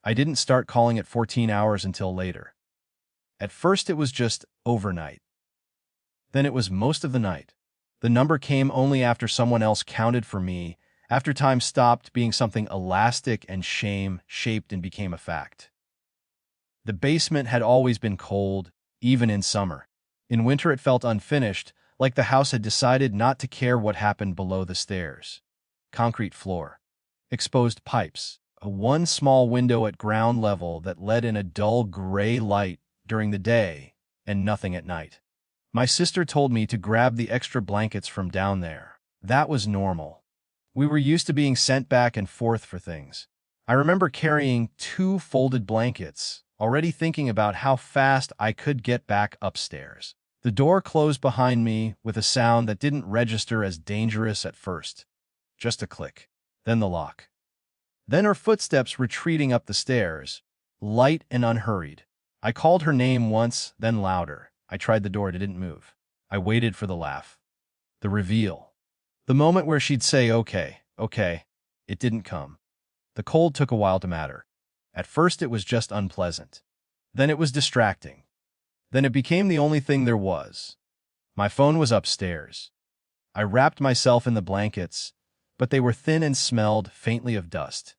I didn't start calling it 14 hours until later. At first it was just overnight. Then it was most of the night. The number came only after someone else counted for me, after time stopped being something elastic and shame-shaped and became a fact. The basement had always been cold, even in summer. In winter it felt unfinished, like the house had decided not to care what happened below the stairs. Concrete floor. Exposed pipes. One small window at ground level that let in a dull gray light during the day, and nothing at night. My sister told me to grab the extra blankets from down there. That was normal. We were used to being sent back and forth for things. I remember carrying 2 folded blankets, already thinking about how fast I could get back upstairs. The door closed behind me with a sound that didn't register as dangerous at first. Just a click. Then the lock. Then her footsteps retreating up the stairs, light and unhurried. I called her name once, then louder. I tried the door, it didn't move. I waited for the laugh. The reveal. The moment where she'd say, okay. It didn't come. The cold took a while to matter. At first it was just unpleasant. Then it was distracting. Then it became the only thing there was. My phone was upstairs. I wrapped myself in the blankets, but they were thin and smelled faintly of dust.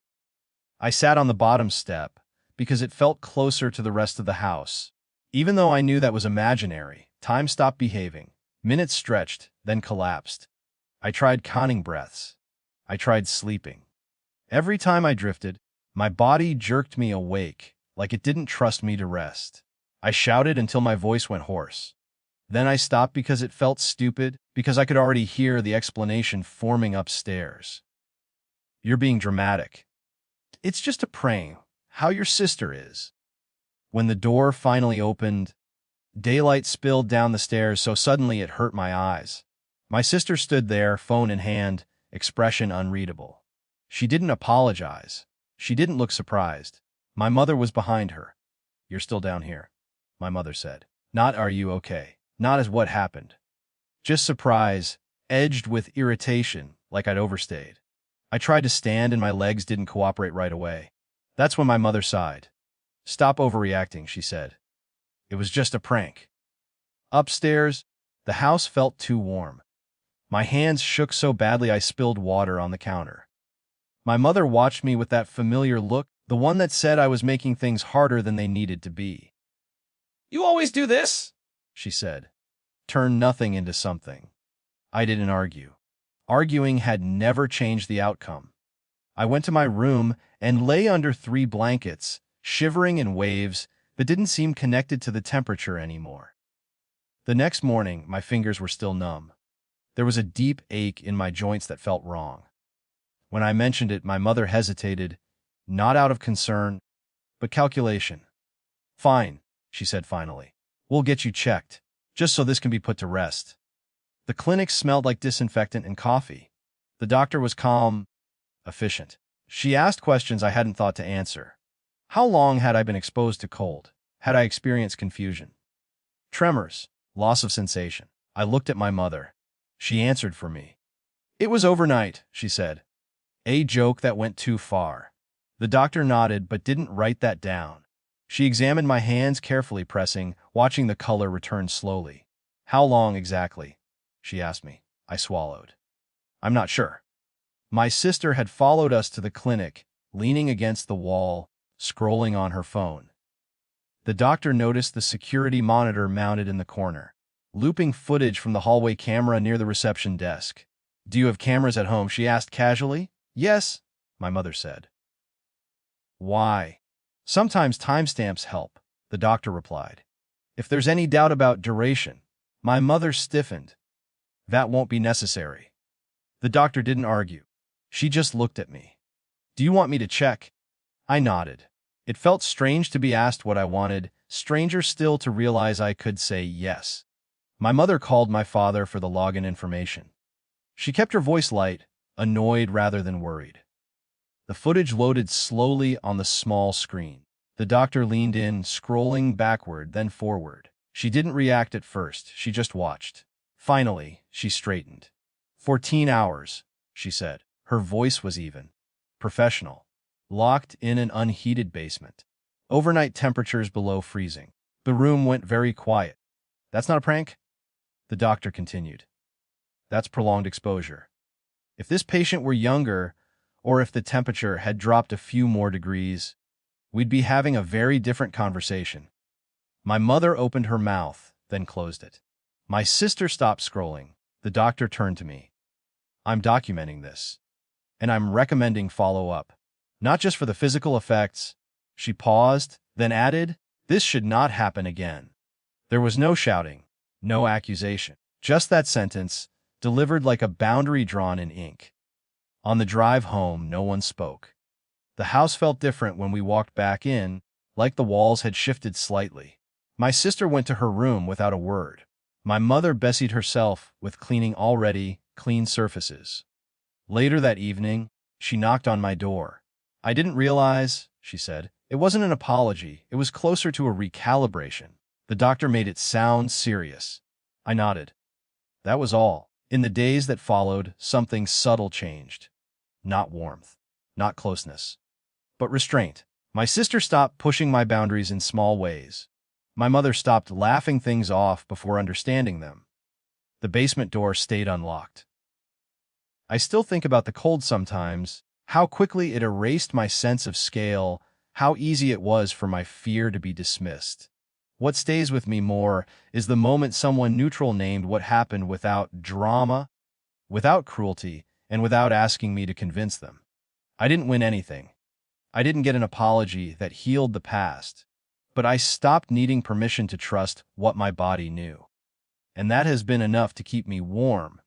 I sat on the bottom step because it felt closer to the rest of the house. Even though I knew that was imaginary, time stopped behaving. Minutes stretched, then collapsed. I tried counting breaths. I tried sleeping. Every time I drifted, my body jerked me awake, like it didn't trust me to rest. I shouted until my voice went hoarse. Then I stopped because it felt stupid, because I could already hear the explanation forming upstairs. You're being dramatic. It's just a prank. How your sister is. When the door finally opened, daylight spilled down the stairs so suddenly it hurt my eyes. My sister stood there, phone in hand, expression unreadable. She didn't apologize. She didn't look surprised. My mother was behind her. You're still down here, my mother said. Not are you okay? Not as what happened. Just surprise, edged with irritation, like I'd overstayed. I tried to stand and my legs didn't cooperate right away. That's when my mother sighed. Stop overreacting, she said. It was just a prank. Upstairs, the house felt too warm. My hands shook so badly I spilled water on the counter. My mother watched me with that familiar look, the one that said I was making things harder than they needed to be. You always do this, she said. Turn nothing into something. I didn't argue. Arguing had never changed the outcome. I went to my room and lay under 3 blankets, shivering in waves that didn't seem connected to the temperature anymore. The next morning, my fingers were still numb. There was a deep ache in my joints that felt wrong. When I mentioned it, my mother hesitated, not out of concern, but calculation. Fine, she said finally. We'll get you checked, just so this can be put to rest. The clinic smelled like disinfectant and coffee. The doctor was calm, efficient. She asked questions I hadn't thought to answer. How long had I been exposed to cold? Had I experienced confusion? Tremors, loss of sensation. I looked at my mother. She answered for me. It was overnight, she said. A joke that went too far. The doctor nodded but didn't write that down. She examined my hands carefully, pressing, watching the color return slowly. How long exactly? She asked me. I swallowed. I'm not sure. My sister had followed us to the clinic, leaning against the wall, scrolling on her phone. The doctor noticed the security monitor mounted in the corner, looping footage from the hallway camera near the reception desk. Do you have cameras at home? She asked casually. Yes, my mother said. Why? Sometimes timestamps help, the doctor replied. If there's any doubt about duration, my mother stiffened. That won't be necessary. The doctor didn't argue. She just looked at me. Do you want me to check? I nodded. It felt strange to be asked what I wanted, stranger still to realize I could say yes. My mother called my father for the login information. She kept her voice light, annoyed rather than worried. The footage loaded slowly on the small screen. The doctor leaned in, scrolling backward, then forward. She didn't react at first, she just watched. Finally, she straightened. 14 hours, she said. Her voice was even. Professional. locked in an unheated basement. Overnight temperatures below freezing. The room went very quiet. That's not a prank? The doctor continued. That's prolonged exposure. If this patient were younger, or if the temperature had dropped a few more degrees, we'd be having a very different conversation. My mother opened her mouth, then closed it. My sister stopped scrolling. The doctor turned to me. I'm documenting this, and I'm recommending follow-up. Not just for the physical effects. She paused, then added, this should not happen again. There was no shouting, no accusation. Just that sentence, delivered like a boundary drawn in ink. On the drive home, no one spoke. The house felt different when we walked back in, like the walls had shifted slightly. My sister went to her room without a word. My mother busied herself with cleaning already clean surfaces. Later that evening, she knocked on my door. I didn't realize, she said. It wasn't an apology. It was closer to a recalibration. The doctor made it sound serious. I nodded. That was all. In the days that followed, something subtle changed. Not warmth, not closeness, but restraint. My sister stopped pushing my boundaries in small ways. My mother stopped laughing things off before understanding them. The basement door stayed unlocked. I still think about the cold sometimes, how quickly it erased my sense of scale, how easy it was for my fear to be dismissed. What stays with me more is the moment someone neutral named what happened without drama, without cruelty, and without asking me to convince them. I didn't win anything. I didn't get an apology that healed the past, but I stopped needing permission to trust what my body knew. And that has been enough to keep me warm,